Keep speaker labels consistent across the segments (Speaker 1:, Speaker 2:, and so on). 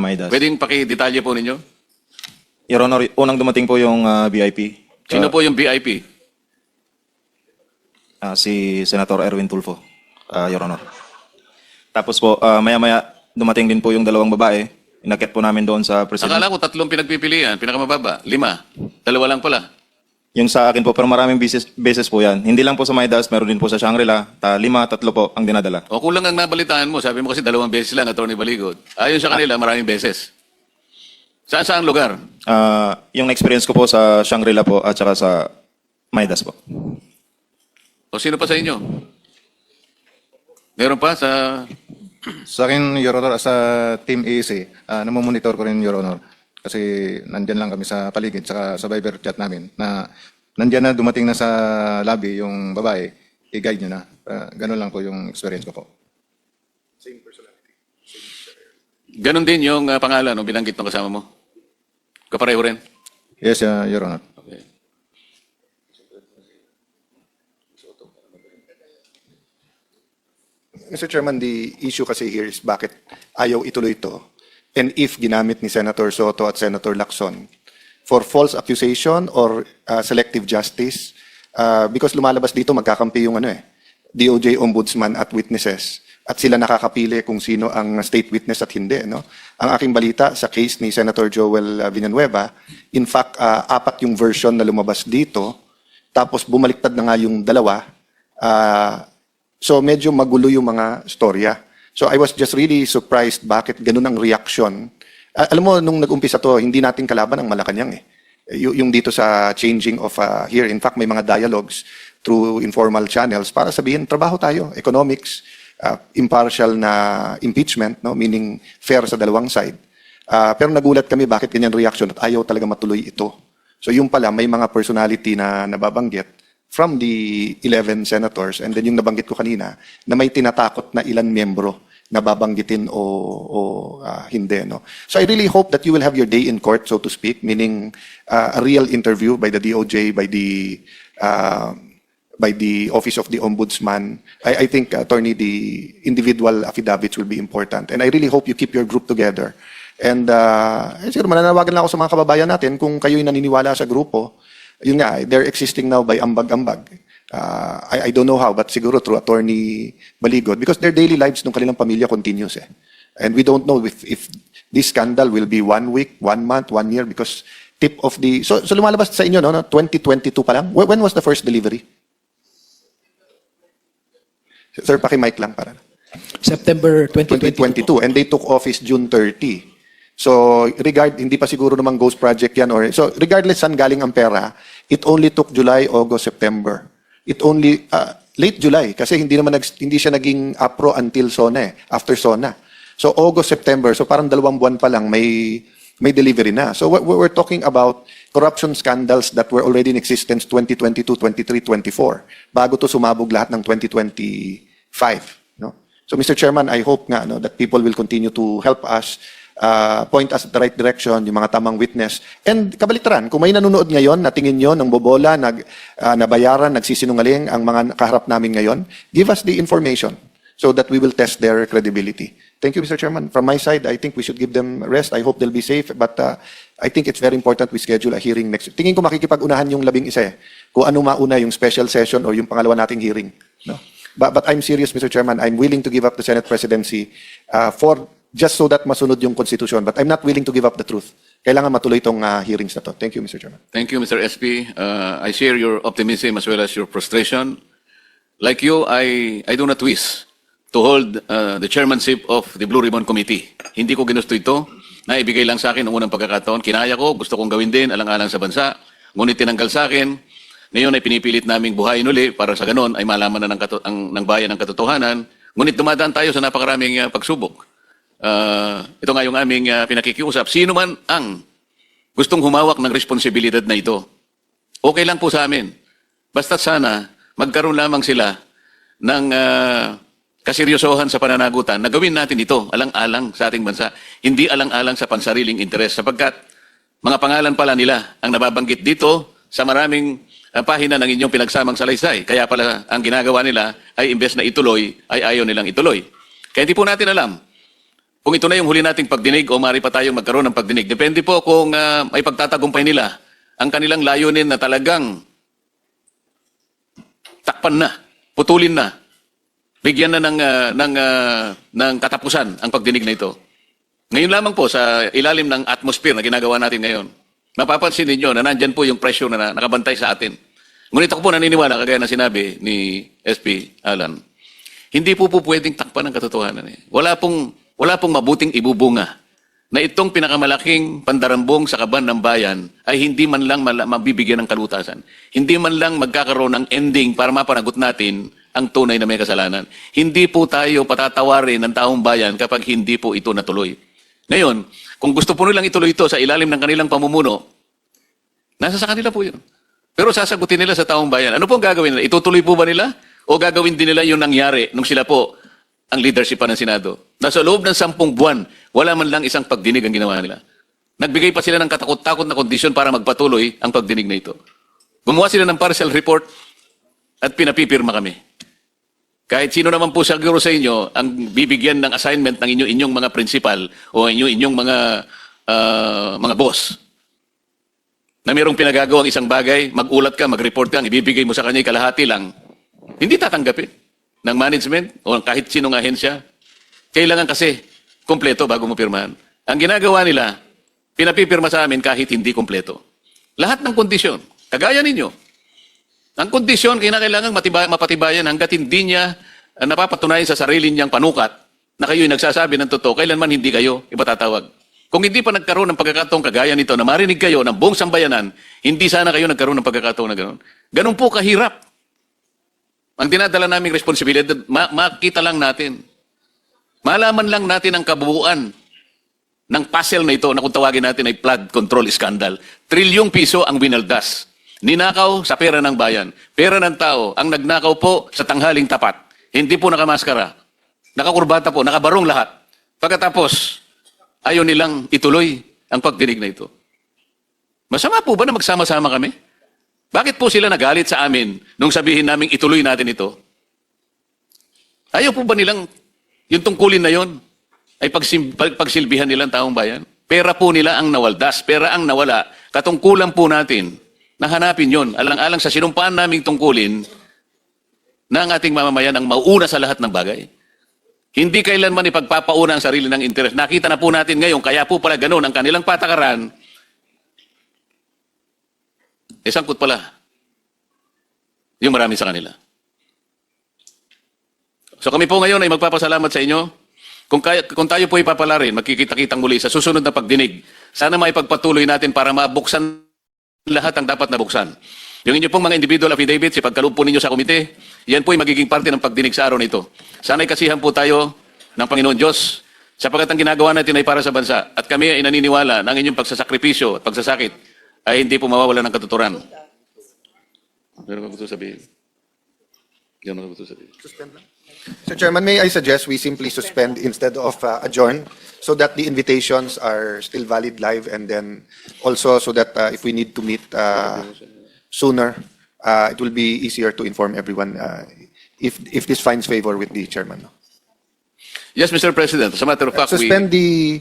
Speaker 1: Maidas.
Speaker 2: Pwedeng pakidetalye po ninyo?
Speaker 1: Your Honor, unang dumating po yung VIP.
Speaker 2: Sino po yung VIP?
Speaker 1: Si Senator Erwin Tulfo, Your Honor. Tapos po, maya-maya dumating din po yung dalawang babae. Inakit po namin doon sa president.
Speaker 2: Akala ko tatlong pinagpipilian, pinakamababa, 5. Dalawa lang pala.
Speaker 1: Yung sa akin po, pero maraming beses po yan. Hindi lang po sa Maidas, meron din po sa Shangri-La. 5, 3 po ang dinadala.
Speaker 2: O kulang ang nabalitaan mo, sabi mo kasi 2 beses lang, Atty. Baligod. Ayon sa kanila, maraming beses. Saan lugar?
Speaker 1: Yung experience ko po sa Shangri-La po at saka sa Maidas po.
Speaker 2: O sino pa sa inyo? Meron pa sa...
Speaker 3: Sa akin, Your Honor, sa Team AEC, namomonitor ko rin, Your Honor. Kasi nandyan lang kami sa paligid, saka sa Viber chat namin, na nandyan na, dumating na sa lobby yung babae, i-guide nyo na. Ganun lang po yung experience ko po.
Speaker 2: Ganon din yung pangalan ng binanggit ng kasama mo? Kapareho rin?
Speaker 3: Yes, Your Honor.
Speaker 2: Okay.
Speaker 4: Mr. Chairman, the issue kasi here is bakit ayaw ituloy ito. And if ginamit ni Senator Soto at Senator Lacson for false accusation or selective justice, because lumalabas dito magkakampi yung DOJ Ombudsman at witnesses at sila nakakapili kung sino ang state witness at hindi. No? Ang aking balita sa case ni Senator Joel Villanueva, in fact, 4 yung version na lumabas dito, tapos bumaliktad na nga yung dalawa. So medyo magulo yung mga storya. So I was just really surprised bakit ganun ang reaction. Alam mo, nung nag-umpisa to, hindi natin kalaban ang Malacanang eh. Yung dito sa changing of here, in fact, may mga dialogues through informal channels para sabihin, trabaho tayo, economics, impartial na impeachment, no? Meaning fair sa dalawang side. Pero nagulat kami bakit ganyan reaction at ayaw talaga matuloy ito. So yung pala, may mga personality na nababanggit from the 11 senators, and then yung nabanggit ko kanina, na may tinatakot na ilan miyembro na babanggitin o hindi. No? So I really hope that you will have your day in court, so to speak, meaning a real interview by the DOJ, by the Office of the Ombudsman. I think, Attorney, the individual affidavits will be important. And I really hope you keep your group together. And siguro mananawagan lang ako sa mga kababayan natin kung kayo'y naniniwala sa grupo. Yun nga, they're existing now by ambag-ambag. I don't know how, but siguro through Attorney Baligod, because their daily lives ng kanilang pamilya continues eh. And we don't know if this scandal will be 1 week, 1 month, 1 year, because tip of the... So lumalabas sa inyo, no? 2022 pa lang? When was the first delivery? Sir, paki-mic lang para.
Speaker 5: September 2022.
Speaker 4: 2022, and they took office June 30. So, hindi pa siguro namang ghost project yan. So, regardless saan galing ang pera, it only took July, August, September. It only, late July, kasi hindi siya naging APRO until SONA after SONA. So, August, September, so parang 2 buwan pa lang may delivery na. So, we're talking about corruption scandals that were already in existence 2022, 23, 24, bago to sumabog lahat ng 2025. No? So, Mr. Chairman, I hope nga that people will continue to help us point us at the right direction, yung mga tamang witness. And kabaliktaran, kung may nanonood ngayon na tingin nyo ng bobola, nabayaran, nagsisinungaling ang mga kaharap namin ngayon, give us the information so that we will test their credibility. Thank you, Mr. Chairman. From my side, I think we should give them rest. I hope they'll be safe. But I think it's very important we schedule a hearing next week. Tingin ko makikipag-unahan yung 11 eh. Kung ano mauna yung special session or yung pangalawa nating hearing. No? But I'm serious, Mr. Chairman. I'm willing to give up the Senate presidency just so that masunod yung konstitusyon. But I'm not willing to give up the truth. Kailangan matuloy itong hearings na to. Thank you, Mr. Chairman.
Speaker 2: Thank you, Mr. SP. I share your optimism as well as your frustration. Like you, I do not wish to hold the chairmanship of the Blue Ribbon Committee. Hindi ko ginusto ito. Naibigay lang sa akin noong unang pagkakataon. Kinaya ko, gusto kong gawin din, alang-alang sa bansa. Ngunit tinanggal sa akin. Ngayon ay pinipilit naming buhayin uli para sa ganon ay malaman na ng bayan ng katotohanan. Ngunit dumadaan tayo sa napakaraming pagsubok. Ito nga yung aming pinakikiusap. Sino man ang gustong humawak ng responsibilidad na ito, okay lang po sa amin. Basta sana magkaroon lamang sila ng kaseryosohan sa pananagutan na gawin natin ito alang-alang sa ating bansa. Hindi alang-alang sa pansariling interes sapagkat mga pangalan pala nila ang nababanggit dito sa maraming pahina ng inyong pinagsamang salaysay. Kaya pala ang ginagawa nila ay imbes na ituloy, ay ayaw nilang ituloy. Kaya hindi po natin alam kung ito na yung huli nating pagdinig o maaari pa tayong magkaroon ng pagdinig. Depende po kung may pagtatagumpay nila ang kanilang layunin na talagang takpan na, putulin na, bigyan na ng katapusan ang pagdinig na ito. Ngayon lamang po sa ilalim ng atmosphere na ginagawa natin ngayon, mapapansin ninyo na nandyan po yung pressure na nakabantay sa atin. Ngunit ako po naniniwala, kagaya na sinabi ni SP Alan, hindi po pwedeng takpan ng katotohanan. Wala pong mabuting ibubunga na itong pinakamalaking pandarambong sa kaban ng bayan ay hindi man lang mabibigyan ng kalutasan. Hindi man lang magkakaroon ng ending para mapanagot natin ang tunay na may kasalanan. Hindi po tayo patatawarin ng taong bayan kapag hindi po ito natuloy. Ngayon, kung gusto po nilang ituloy ito sa ilalim ng kanilang pamumuno, nasa sa kanila po yun. Pero sasagutin nila sa taong bayan. Ano po ang gagawin nila? Itutuloy po ba nila? O gagawin din nila yung nangyari nung sila po ang leadership pa ng Senado? Nasa loob ng 10 buwan, wala man lang isang pagdinig ang ginawa nila. Nagbigay pa sila ng katakot-takot na kondisyon para magpatuloy ang pagdinig na ito. Gumawa sila ng partial report at pinapipirma kami. Kahit sino naman po siguro sa inyo ang bibigyan ng assignment ng inyong mga principal o inyong mga boss na mayroong pinagagawang isang bagay, magulat ka, mag-report ka, ibibigay mo sa kanya kalahati lang, hindi tatanggapin ng management o kahit sinong ahensya. Kailangan kasi kompleto bago mo pirmahan. Ang ginagawa nila, pinapipirma sa amin kahit hindi kompleto. Lahat ng kondisyon, kagaya ninyo. Ang kondisyon, kailangan mapatibayan hanggat hindi niya napapatunayan sa sarili niyang panukat na kayo'y nagsasabi ng totoo, kailanman hindi kayo ipatatawag. Kung hindi pa nagkaroon ng pagkakataong kagaya nito na marinig kayo ng buong sambayanan, hindi sana kayo nagkaroon ng pagkakataong na ganoon. Ganun po kahirap. Ang dinadala naming responsibilidad, makita lang natin. Malaman lang natin ang kabuuan ng puzzle na ito na kung tawagin natin ay flood control scandal. Trilyong piso ang winaldas. Ninakaw sa pera ng bayan. Pera ng tao. Ang nagnakaw po sa tanghaling tapat. Hindi po nakamaskara. Nakakurbata po. Nakabarong lahat. Pagkatapos, ayaw nilang ituloy ang pagdinig na ito. Masama po ba na magsama-sama kami? Bakit po sila nagalit sa amin nung sabihin naming ituloy natin ito? Ayaw po ba nilang yung tungkulin na yon ay pagsilbihan nilang taong bayan? Pera po nila ang nawaldas, pera ang nawala. Katungkulan po natin na hanapin yon. Alang-alang sa sinumpaan naming tungkulin na ang ating mamamayan ang mauuna sa lahat ng bagay. Hindi kailanman ipagpapauna ang sarili ng interes. Nakita na po natin ngayon, kaya po pala ganun ang kanilang patakaran. Sangkot pala yung marami sa kanila. So kami po ngayon ay magpapasalamat sa inyo. Kung tayo po ipapalarin, magkikita-kitang muli sa susunod na pagdinig. Sana maipagpatuloy natin para mabuksan lahat ang dapat nabuksan. Yung inyo pong mga individual affidavits, ipagkaloob po ninyo sa komite, yan po ay magiging parte ng pagdinig sa araw na ito. Sana'y kasihan po tayo ng Panginoon Diyos sapagkat ang ginagawa natin ay para sa bansa. At kami ay naniniwala na ang inyong pagsasakripisyo at pagsasakit ay hindi po mawawala ng katuturan. Meron ka gusto sabihin? Meron ka gusto sabihin?
Speaker 4: Mr. Chairman, may I suggest we simply suspend instead of adjourn so that the invitations are still valid live, and then also so that if we need to meet sooner, it will be easier to inform everyone if this finds favor with the chairman.
Speaker 2: Yes, Mr. President. As a matter of fact,
Speaker 4: Suspend the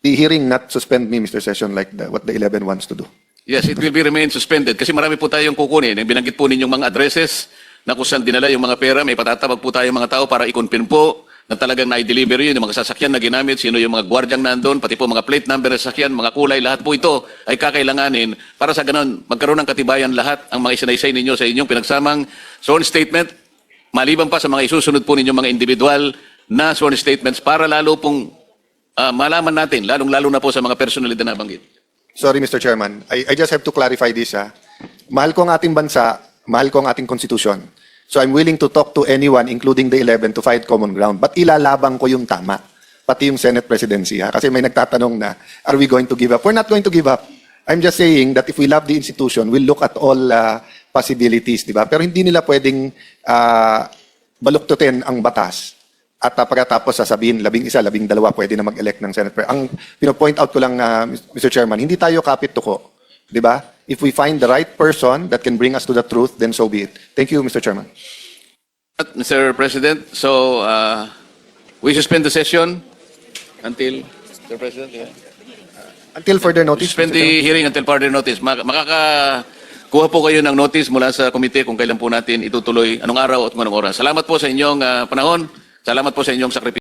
Speaker 4: hearing, not suspend me, Mr. Session, like what the 11 wants to do.
Speaker 2: Yes, it will be remain suspended kasi marami po tayong kukunin. Yung binanggit po ninyong mga addresses na kung saan dinala yung mga pera, may patatawag po tayong mga tao para i-confirm po na talagang na-deliver yun, yung mga sasakyan na ginamit, sino yung mga gwardyang nandun, pati po mga plate number ng sasakyan, mga kulay, lahat po ito ay kakailanganin para sa ganun magkaroon ng katibayan lahat ang mga isinaysay ninyo sa inyong pinagsamang sworn statement, maliban pa sa mga isusunod po ninyong mga individual na sworn statements para lalo pong malaman natin, lalong-lalo na po sa mga personalidad na nabanggit.
Speaker 4: Sorry, Mr. Chairman. I just have to clarify this. Mahal ko ang ating bansa, mahal ko ang ating konstitusyon. So I'm willing to talk to anyone, including the 11, to find common ground. But ilalabang ko yung tama, pati yung Senate presidency. Kasi may nagtatanong na, are we going to give up? We're not going to give up. I'm just saying that if we love the institution, we'll look at all possibilities, di ba? Pero hindi nila pwedeng baluktutin ang batas. At pagkatapos sasabihin, 11, 12 pwede na mag-elect ng Senate. Ang pino-point out ko lang, Mr. Chairman, hindi tayo kapit tuko. Di ba? If we find the right person that can bring us to the truth, then so be it. Thank you, Mr. Chairman.
Speaker 2: Mr. President, so we suspend the session Until, Mr. President, yeah.
Speaker 4: Until further notice.
Speaker 2: Suspend
Speaker 4: Mr. Chairman.
Speaker 2: the hearing until further notice. Makakakuha po kayo ng notice mula sa komite kung kailan po natin itutuloy, anong araw at kung anong oras. Salamat po sa inyong panahon. Salamat po sa inyong sakripisyo.